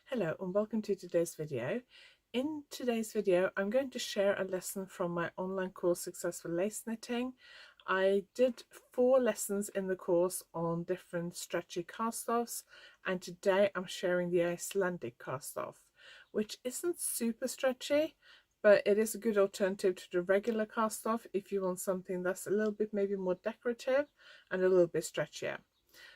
Hello and welcome to today's video. In today's video I'm going to share a lesson from my online course Successful Lace Knitting. I did 4 lessons in the course on different stretchy cast-offs, and today I'm sharing the Icelandic cast-off, which isn't super stretchy, but it is a good alternative to the regular cast-off if you want something that's a little bit maybe more decorative and a little bit stretchier.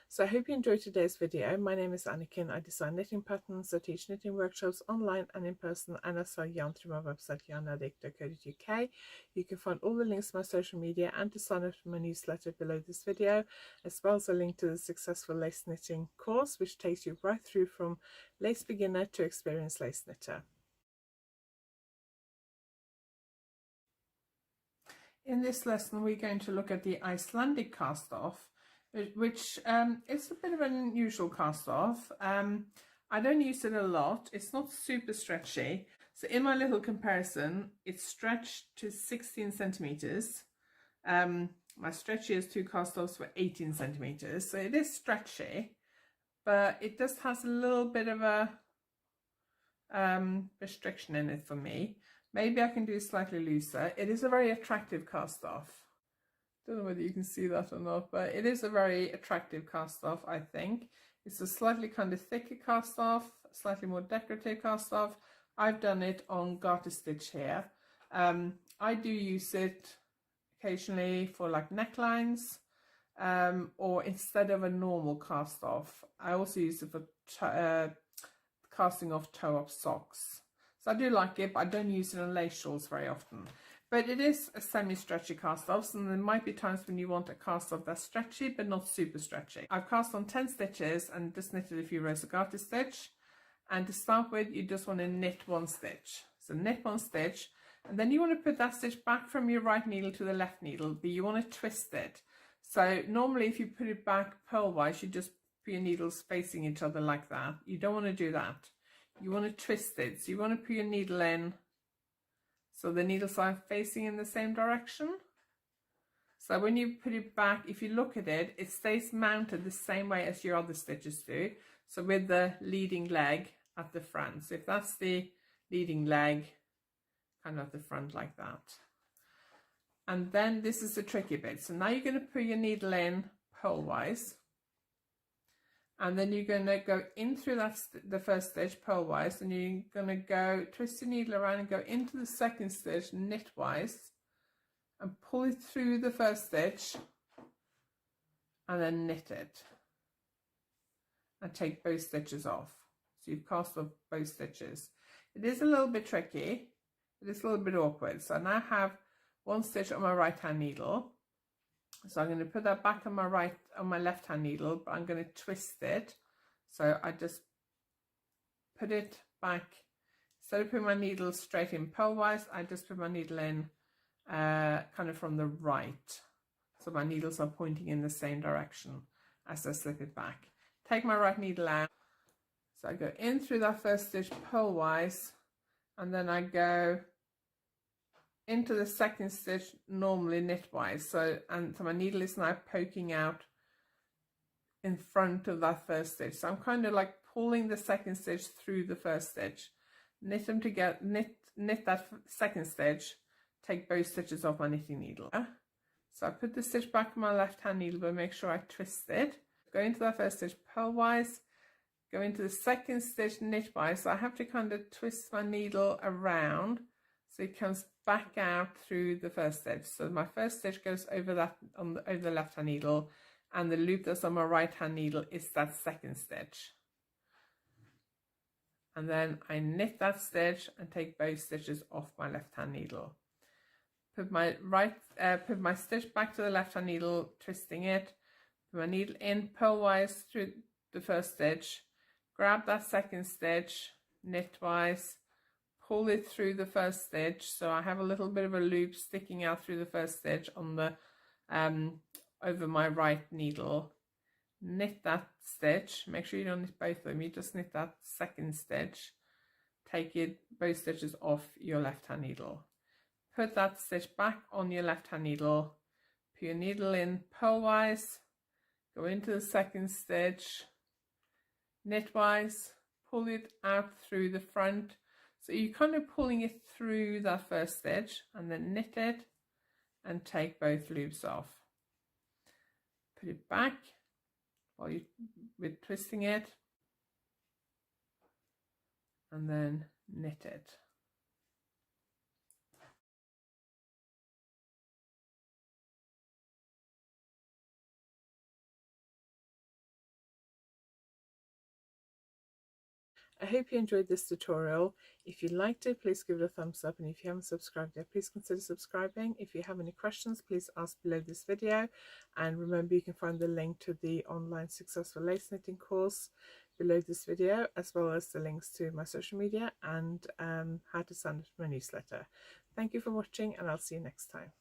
So I hope you enjoyed today's video. My name is Anniken. I design knitting patterns, I teach knitting workshops online and in person, and I sell yarn through my website YarnAddict.co.uk. You can find all the links to my social media and to sign up to my newsletter below this video, as well as a link to the Successful Lace Knitting course, which takes you right through from lace beginner to experienced lace knitter. In this lesson we're going to look at the Icelandic cast-off, which is a bit of an unusual cast-off. I don't use it a lot. It's not super stretchy. So in my little comparison, it's stretched to 16 centimeters. My stretchiest 2 cast-offs were 18 centimeters. So it is stretchy, but it just has a little bit of a restriction in it for me. Maybe I can do slightly looser. It is a very attractive cast-off. Don't know whether you can see that or not, but it is a very attractive cast-off, I think. It's a slightly kind of thicker cast-off, slightly more decorative cast-off. I've done it on garter stitch here. I do use it occasionally for like necklines, or instead of a normal cast-off. I also use it for casting off toe-up socks. So I do like it, but I don't use it on lace shawls very often. But it is a semi-stretchy cast-off, and there might be times when you want a cast-off that's stretchy, but not super stretchy. I've cast on 10 stitches and just knitted a few rows of garter stitch. And to start with, you just want to knit 1 stitch. So knit 1 stitch, and then you want to put that stitch back from your right needle to the left needle, but you want to twist it. So normally if you put it back purl-wise, you just put your needles facing each other like that. You don't want to do that. You want to twist it. So you want to put your needle in so the needles are facing in the same direction. So when you put it back, if you look at it, it stays mounted the same way as your other stitches do. So with the leading leg at the front. So if that's the leading leg, kind of at the front like that. And then this is the tricky bit. So now you're going to put your needle in purl-wise. And then you're going to go in through the first stitch purl-wise, and you're going to go twist your needle around and go into the second stitch knit-wise and pull it through the first stitch and then knit it and take both stitches off. So you've cast off both stitches. It is a little bit tricky. It is a little bit awkward. So I now have 1 stitch on my right hand needle. So I'm going to put that back on my left hand needle, but I'm going to twist it. So I just put it back. Instead of putting my needle straight in purl-wise, I just put my needle in kind of from the right. So my needles are pointing in the same direction as I slip it back. Take my right needle out. So I go in through that first stitch purl-wise, and then I go into the second stitch normally knit-wise. So my needle is now poking out in front of that first stitch. So I'm kind of like pulling the second stitch through the first stitch. Knit them together, knit that second stitch, take both stitches off my knitting needle. So I put the stitch back on my left hand needle, but make sure I twist it. Go into that first stitch purl-wise, go into the second stitch knit-wise. So I have to kind of twist my needle around so it comes back out through the first stitch. So my first stitch goes over over the left hand needle, and the loop that's on my right hand needle is that second stitch. And then I knit that stitch and take both stitches off my left hand needle. Put my stitch back to the left hand needle, twisting it. Put my needle in purl-wise through the first stitch. Grab that second stitch knit-wise. Pull it through the first stitch, so I have a little bit of a loop sticking out through the first stitch on the over my right needle. Knit that stitch. Make sure you don't knit both of them. You just knit that second stitch. Take both stitches off your left hand needle. Put that stitch back on your left hand needle. Put your needle in purl-wise. Go into the second stitch knit-wise. pull it out through the front. So you're kind of pulling it through that first stitch and then knit it and take both loops off. Put it back while you're twisting it and then knit it. I hope you enjoyed this tutorial. If you liked it, please give it a thumbs up, and if you haven't subscribed yet, please consider subscribing. If you have any questions, please ask below this video, and remember you can find the link to the online successful lace knitting course below this video, as well as the links to my social media and how to sign up to my newsletter. Thank you for watching, and I'll see you next time.